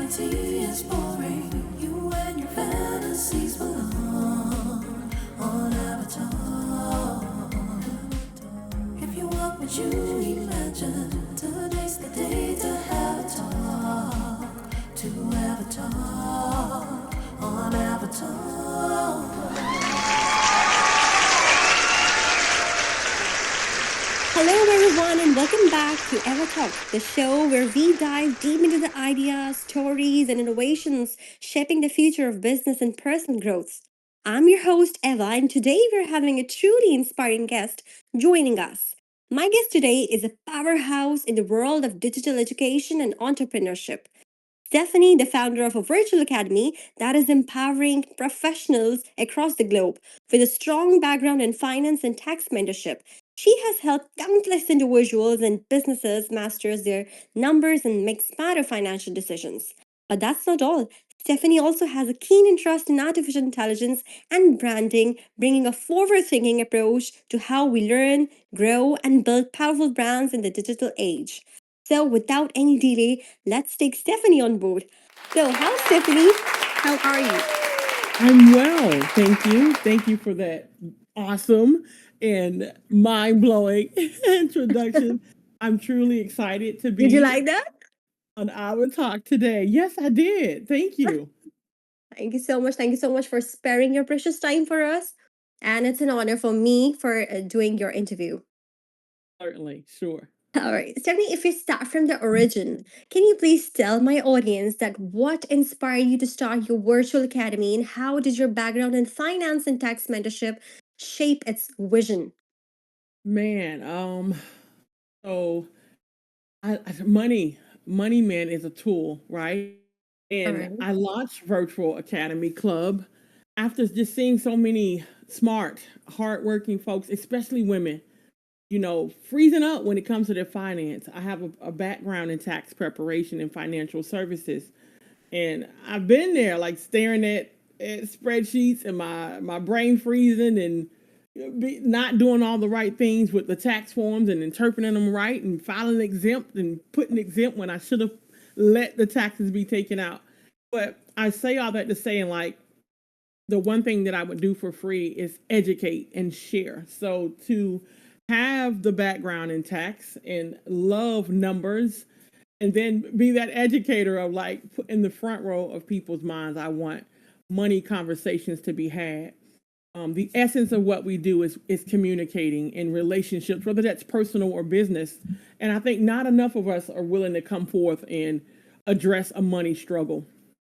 reality is boring. You and your fantasies belong on Avatar. If you want what you imagine, today's the day to have a talk. To Avatar on Avatar. Hello, everyone, and welcome back to Ever Talk, the show where we dive deep into the ideas, stories, and innovations shaping the future of business and personal growth. I'm your host, Eva, and today we're having a truly inspiring guest joining us. My guest today is a powerhouse in the world of digital education and entrepreneurship. Stephanie, the founder of a virtual academy that is empowering professionals across the globe with a strong background in finance and tax mentorship. She has helped countless individuals and businesses master their numbers and make smarter financial decisions. But that's not all. Stephanie also has a keen interest in artificial intelligence and branding, bringing a forward thinking approach to how we learn, grow, and build powerful brands in the digital age. So, without any delay, let's take Stephanie on board. So, hi, Stephanie. How are you? I'm well. Thank you. Thank you for that awesome and mind blowing introduction. I'm truly excited to Did you be like that? on our talk today. Yes, I did. Thank you. Thank you so much. Thank you so much for sparing your precious time for us. And it's an honor for me for doing your interview. Certainly. Sure. All right, Stephanie, if we start from the origin, can you please tell my audience that what inspired you to start your virtual academy and how did your background in finance and tax mentorship shape its vision? Man, so money man is a tool, right? All And right. I launched Virtual Academy Club after just seeing so many smart, hardworking folks, especially women, freezing up when it comes to their finance. I have a background in tax preparation and financial services. And I've been there like staring at spreadsheets and my brain freezing and not doing all the right things with the tax forms and interpreting them right and filing exempt and putting exempt when I should have let the taxes be taken out. But I say all that to say, and like, the one thing that I would do for free is educate and share. So to have the background in tax and love numbers and then be that educator of like in the front row of people's minds, I want money conversations to be had. The essence of what we do is communicating in relationships, whether that's personal or business. And I think not enough of us are willing to come forth and address a money struggle.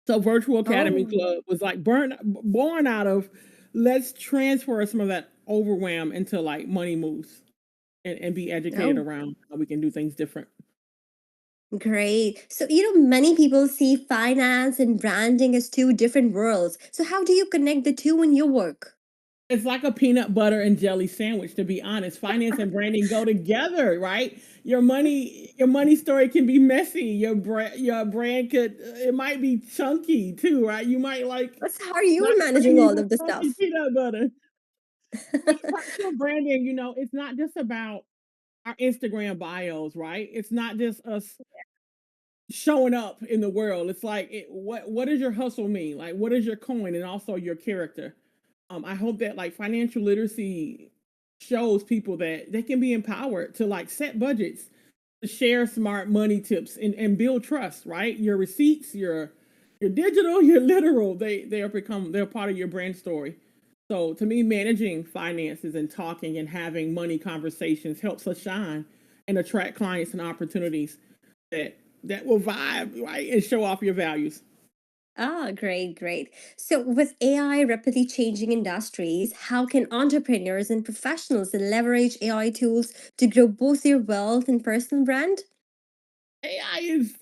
So Virtual Academy Oh, Club was like born out of let's transfer some of that overwhelm into like money moves and be educated oh, around how we can do things different. great. So, many people see finance and branding as two different worlds. So, how do you connect the two in your work? It's like a peanut butter and jelly sandwich, to be honest. Finance and branding go together, right? Your money story can be messy. Your brand could it might be chunky too, right? You might like What's how are you not managing creamy all but of the chunky stuff? peanut butter. But personal branding, it's not just about our Instagram bios, right? It's not just us showing up in the world. It's like what does your hustle mean? Like what is your coin and also your character? I hope that like financial literacy shows people that they can be empowered to like set budgets, to share smart money tips and build trust, right? Your receipts, your digital, your literal, they're part of your brand story. So to me, managing finances and talking and having money conversations helps us shine and attract clients and opportunities that that will vibe, right? And show off your values. Ah, great, great. So, with AI rapidly changing industries, how can entrepreneurs and professionals leverage AI tools to grow both their wealth and personal brand? AI is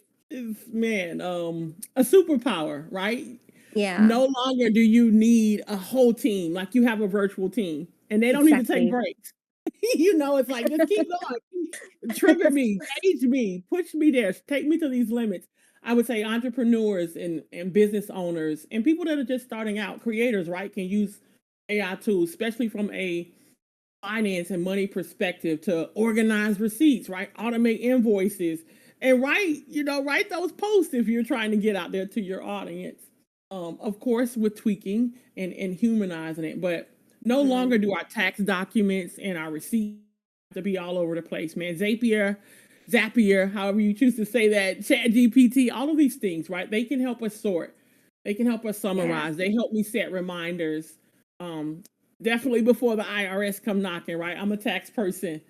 man, a superpower, right? Yeah, No longer do you need a whole team like you have a virtual team, and they don't need to take exactly. breaks. It's like just keep going, trigger me, gauge me, push me there, take me to these limits. I would say entrepreneurs and business owners and people that are just starting out, creators, right, can use AI tools, especially from a finance and money perspective to organize receipts, right? Automate invoices, and write those posts if you're trying to get out there to your audience. Of course, with tweaking and humanizing it, but no longer do our tax documents and our receipts have to be all over the place, man. Zapier, however you choose to say that, Chat GPT, all of these things, right? They can help us sort. They can help us summarize. They help me set reminders. Definitely before the IRS come knocking, right? I'm a tax person.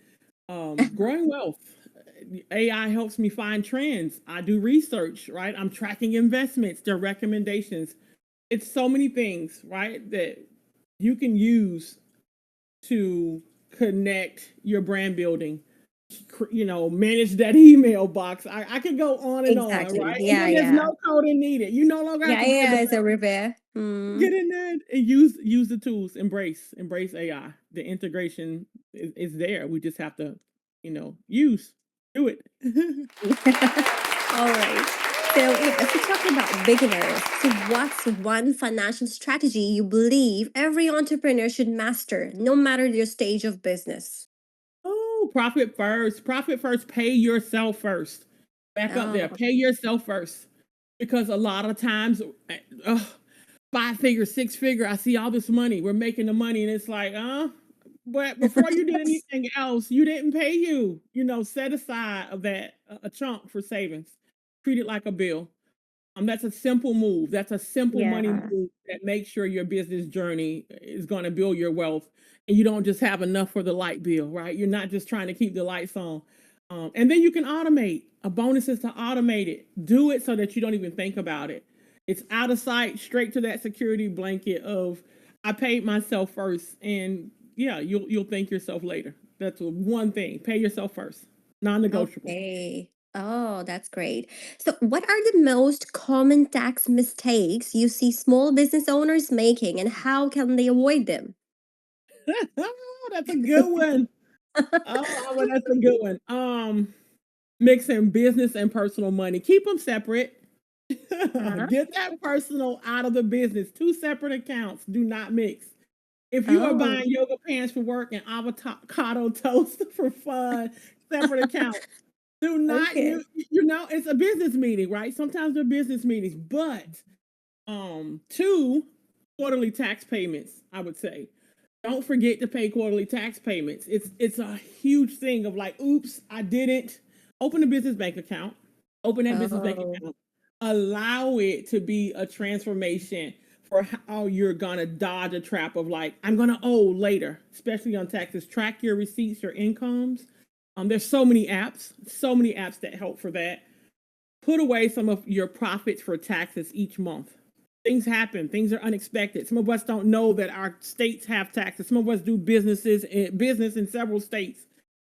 Growing wealth. AI helps me find trends. I do research, right? I'm tracking investments, their recommendations. It's so many things, right, that you can use to connect your brand building, manage that email box. I could go on and on, Exactly. right? And Yeah, then there's yeah. no coding needed. You no longer have Yeah, to be a yeah, it's a developer. repair. Get in there and use the tools. Embrace AI. The integration is there. We just have to, do it. All right. So, if we're talking about beginners, so what's one financial strategy you believe every entrepreneur should master, no matter their stage of business? Oh, profit first. Profit first. Pay yourself first. Back up there. Oh, Pay yourself first. Because a lot of times, uh, 5 figure, 6 figure, I see all this money. We're making the money, and it's like, but before you did anything else, you didn't pay you. Set aside of that a chunk for savings. Treat it like a bill. That's a simple move. That's a simple money yeah. move that makes sure your business journey is going to build your wealth, and you don't just have enough for the light bill, right? You're not just trying to keep the lights on. And then you can automate. A bonus is to automate it. Do it so that you don't even think about it. It's out of sight, straight to that security blanket of I paid myself first, and yeah, you'll thank yourself later. That's one thing. Pay yourself first. Non-negotiable. Okay. Oh, that's great. So, what are the most common tax mistakes you see small business owners making, and how can they avoid them? That's a good one. Well, that's a good one. Mixing business and personal money. Keep them separate. Uh-huh. Get that personal out of the business. Two separate accounts. Do not mix. If you are Oh, buying yoga pants for work and avocado toast for fun, separate accounts. Do not okay. it's a business meeting, right? Sometimes they're business meetings, but two quarterly tax payments, I would say. Don't forget to pay quarterly tax payments. It's a huge thing of like, oops, I didn't. Open a business bank account. Open that business bank Oh, account. Allow it to be a transformation for how you're gonna dodge a trap of like, I'm gonna owe later, especially on taxes. Track your receipts, your incomes. There's so many apps that help for that. Put away some of your profits for taxes each month. Things happen. Things are unexpected. Some of us don't know that our states have taxes. Some of us do business in several states,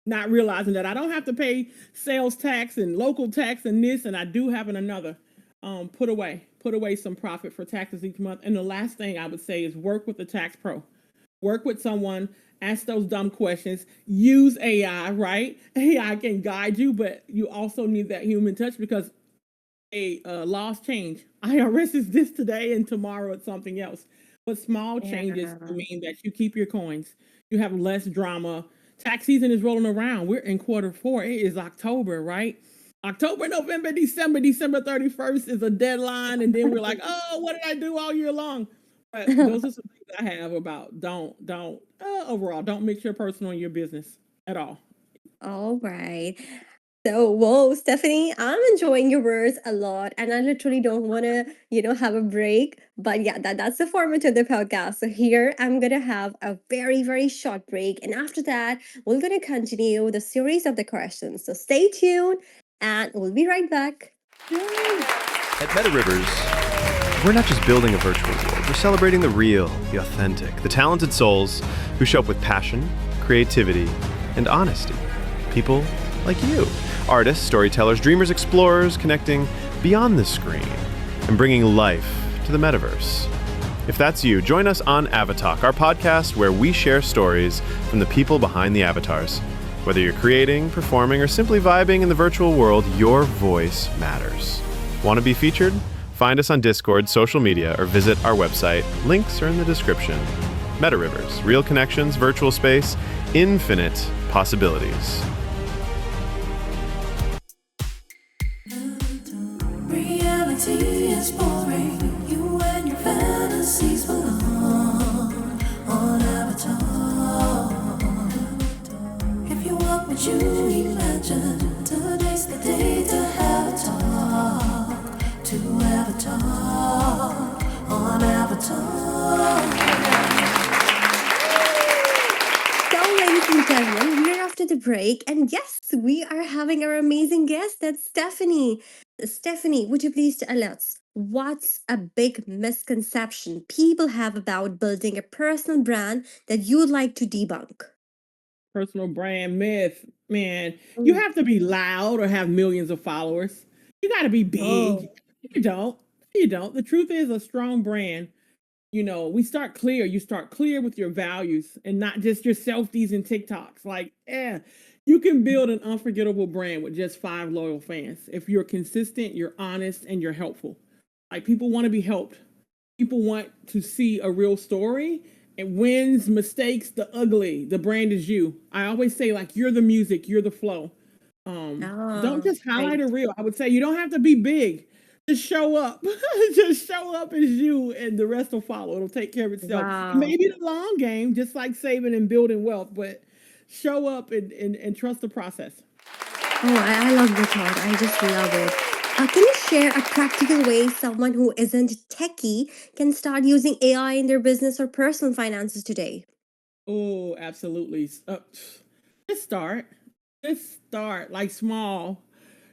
not realizing that I don't have to pay sales tax and local tax and this, and I do have another. Put away some profit for taxes each month. And the last thing I would say is work with a tax pro. Work with someone. Ask those dumb questions. Use AI, right? AI can guide you, but you also need that human touch because laws change. IRS is this today, and tomorrow it's something else. But small changes yeah. mean that you keep your coins. You have less drama. Tax season is rolling around. We're in Q4. It is October, right? October, November, December. December 31st is a deadline, and then we're like, oh, what did I do all year long? But those are some things I have about don't overall don't mix your personal and your business at all. All right. So, whoa, Stephanie, I'm enjoying your words a lot, and I literally don't want to, have a break. But yeah, that's the format of the podcast. So here, I'm gonna have a very, very short break, and after that, we're gonna continue the series of the questions. So stay tuned, and we'll be right back. Yay! At Meta Rivers, we're not just building a virtual world, we're celebrating the real, the authentic, the talented souls who show up with passion, creativity, and honesty. People like you. Artists, storytellers, dreamers, explorers, connecting beyond the screen and bringing life to the metaverse. If that's you, join us on Avatalk, our podcast where we share stories from the people behind the avatars. Whether you're creating, performing, or simply vibing in the virtual world, your voice matters. Want to be featured? Find us on Discord, social media, or visit our website. Links are in the description. Meta Rivers, real connections, virtual space, infinite possibilities. reality is boring. You and your fantasies belong on Avatar. If you want what you imagine, today's the day to have a talk. To Avatar on Avatar. So, ladies and gentlemen, we're after the break, and yes, we are having our amazing guest. That's Stephanie. Stephanie, would you please tell us what's a big misconception people have about building a personal brand that you'd like to debunk? Personal brand myth, man. You Mm. have to be loud or have millions of followers. You got to be big. Oh, You don't. You don't. The truth is, a strong brand, we start clear. You start clear with your values and not just your selfies and TikToks. Like, you can build an unforgettable brand with just 5 loyal fans if you're consistent, you're honest, and you're helpful. Like, people want to be helped. People want to see a real story, and wins, mistakes, the ugly. The brand is you. I always say, like, you're the music, you're the flow. Don't oh, just highlight right. a reel. I would say you don't have to be big. Just show up. Just show up as you, and the rest will follow. It'll take care of itself. It Wow. may be the long game, just like saving and building wealth, but show up and trust the process. Oh, I love the thought. I just love it. Can you share a practical way someone who isn't techie can start using AI in their business or personal finances today? Oh, absolutely. Just start. Just start like small.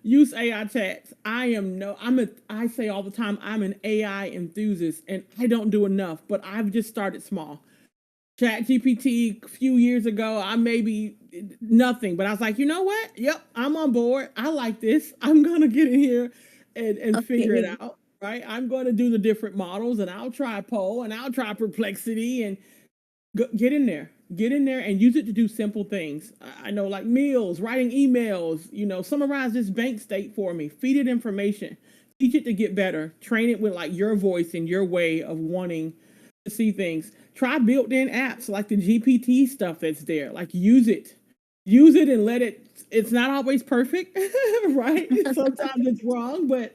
Use AI chats. I say all the time, I'm an AI enthusiast and I don't do enough, but I've just started small. Chat GPT a few years ago, I maybe nothing, but I was like, you know what? Yep, I'm on board. I like this. I'm gonna get in here and figure it Okay. out. Right. I'm gonna do the different models and I'll try Poll and I'll try Perplexity and get in there. Get in there and use it to do simple things. I know, like meals, writing emails, summarize this bank state for me, feed it information, teach it to get better, train it with like your voice and your way of wanting to see things. Try built-in apps like the GPT stuff that's there. Like use it and let it. It's not always perfect, right? Sometimes it's wrong, but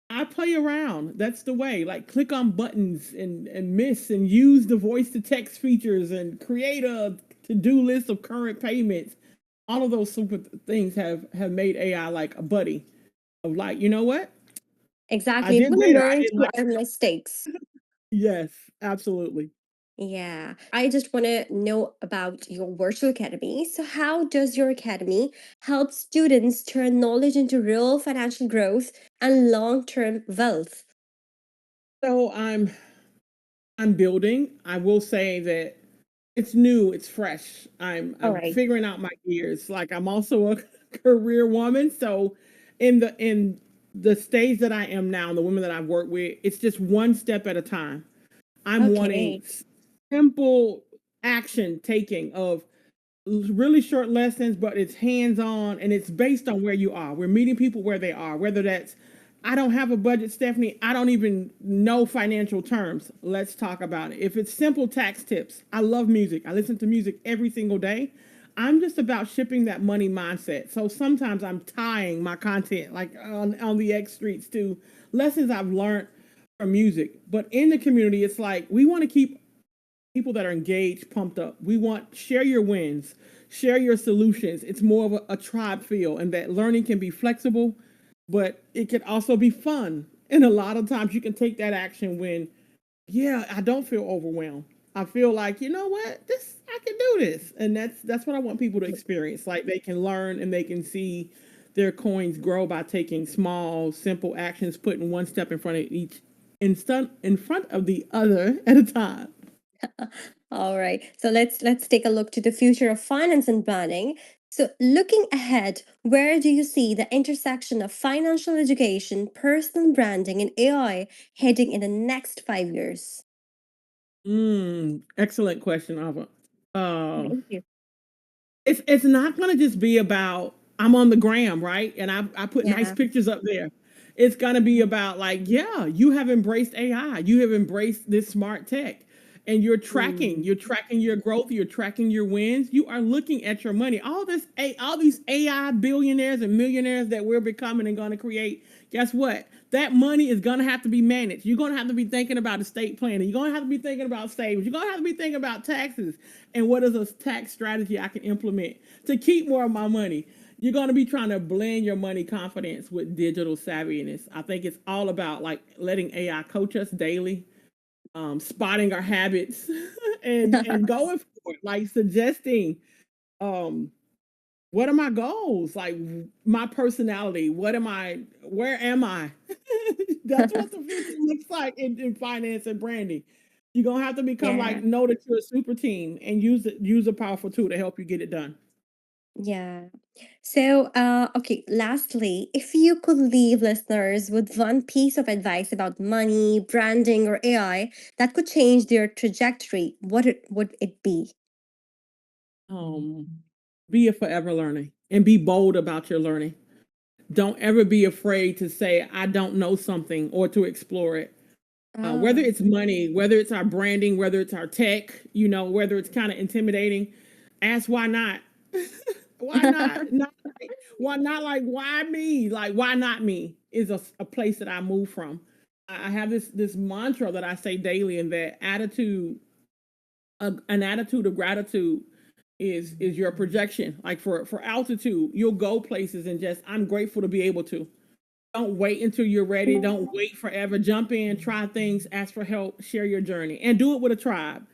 I play around. That's the way. Like click on buttons and miss and use the voice to text features and create a to-do list of current payments. All of those super things have made AI like a buddy of like, you know what? I Exactly. did We're going to better. I learn didn't through like our mistakes. yes, absolutely. Yeah. I just want to know about your virtual academy. So, how does your academy help students turn knowledge into real financial growth and long term wealth? So I'm building. I will say that it's new, it's fresh. All I'm right. figuring out my gears. Like I'm also a career woman, so in the stage that I am now, and the women that I've worked with, it's just one step at a time. I'm wanting Okay. simple action taking of really short lessons, but it's hands on and it's based on where you are. We're meeting people where they are, whether that's I don't have a budget, Stephanie. I don't even know financial terms. Let's talk about it. If it's simple tax tips, I love music. I listen to music every single day. I'm just about shipping that money mindset. So sometimes I'm tying my content like on the X streets to lessons I've learned from music. But in the community, it's like we want to keep people that are engaged, pumped up. We want share your wins, share your solutions. It's more of a tribe feel, and that learning can be flexible, but it can also be fun. And a lot of times you can take that action when, yeah, I don't feel overwhelmed. I feel like, you know what, this I can do this, and that's what I want people to experience. Like they can learn and they can see their coins grow by taking small, simple actions, putting one step in front of each, in front of the other at a time. All right. So let's take a look to the future of finance and planning. So looking ahead, where do you see the intersection of financial education, personal branding, and AI heading in the next 5 years? Excellent question, Ava. Uh, Thank you. it's not gonna just be about I'm on the gram, right? And I put nice Yeah. pictures up there. It's gonna be about like, yeah, you have embraced AI, you have embraced this smart tech, and Mm. you're tracking your growth, you're tracking your wins, you are looking at your money. All these AI billionaires and millionaires that we're becoming and going to create, guess what? That money is going to have to be managed. You're going to have to be thinking about estate planning. You're going to have to be thinking about savings. You're going to have to be thinking about taxes and what is a tax strategy I can implement to keep more of my money. You're going to be trying to blend your money confidence with digital savviness. I think it's all about like letting AI coach us daily, spotting our habits, and going for it, like suggesting, um, what are my goals, like my personality, where am I? That's what the future looks like in finance and branding. You're gonna have to become like Yeah. know that you're a super team and use a powerful tool to help you get it done. Yeah. So, okay, lastly, if you could leave listeners with one piece of advice about money, branding, or AI that could change their trajectory, would it be? um be a forever learning and be bold about your learning. Don't ever be afraid to say I don't know something or to explore it. Whether Ah. it's money, whether it's our branding, whether it's our tech, whether it's kind of intimidating, ask why not. Why not? Why not? Like why me? Like why not me? Is a place that I move from. I have this mantra that I say daily, and that attitude, an attitude of gratitude, is your projection. Like for altitude, you'll go places and just I'm grateful to be able to. Don't wait until you're ready. Don't wait forever. Jump in, try things, ask for help, share your journey, and do it with a tribe.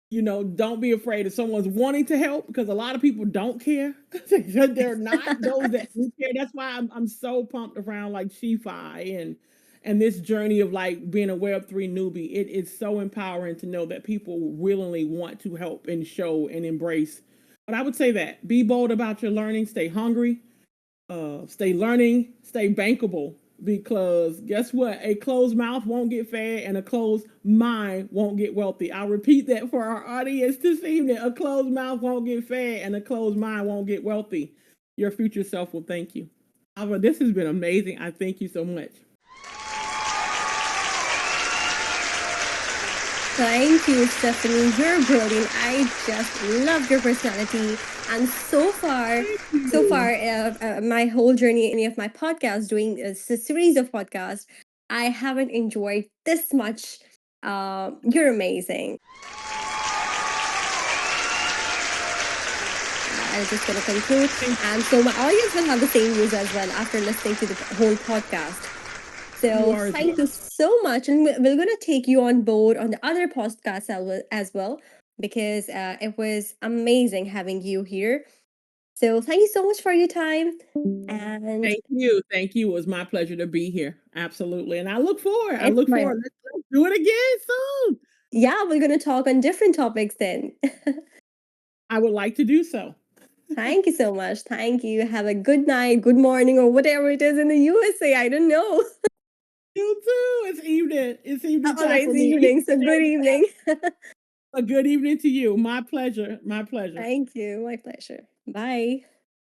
Don't be afraid if someone's wanting to help, because a lot of people don't care. They're not those that do care. That's why I'm so pumped around like SheFi and this journey of like being a Web3 newbie. It's so empowering to know that people willingly want to help and show and embrace. But I would say that be bold about your learning, stay hungry, stay learning, stay bankable. Because guess what? A closed mouth won't get fed, and a closed mind won't get wealthy. I'll repeat that for our audience this evening. A closed mouth won't get fed, and a closed mind won't get wealthy. Your future self will thank you. Alva, this has been amazing. I thank you so much. Thank you, Stephanie. You're brilliant. I just love your personality. And Thank so you. far, my whole journey of my podcast, doing a series of podcasts, I haven't enjoyed this much. You're amazing. I'm just going to conclude. Thank And so my audience will have the same views as well after listening to the whole podcast. you So are as well. thank you so much, and we're going to take you on board on the other podcasts as well, because it was amazing having you here. So thank you so much for your time, and Thank you. Thank you. It was my pleasure to be here. Absolutely. And I look forward. I it's look my forward. Let's do it again soon. yeah. We're going to talk on different topics then. I would like to do so. Thank you so much. Thank you. Have a good night, good morning, or whatever it is in the USA. I don't know. You too. It's evening. It's evening All time right, for it's me. evening. So good evening. A good evening to you. My pleasure. My pleasure. Thank you. My pleasure. Bye.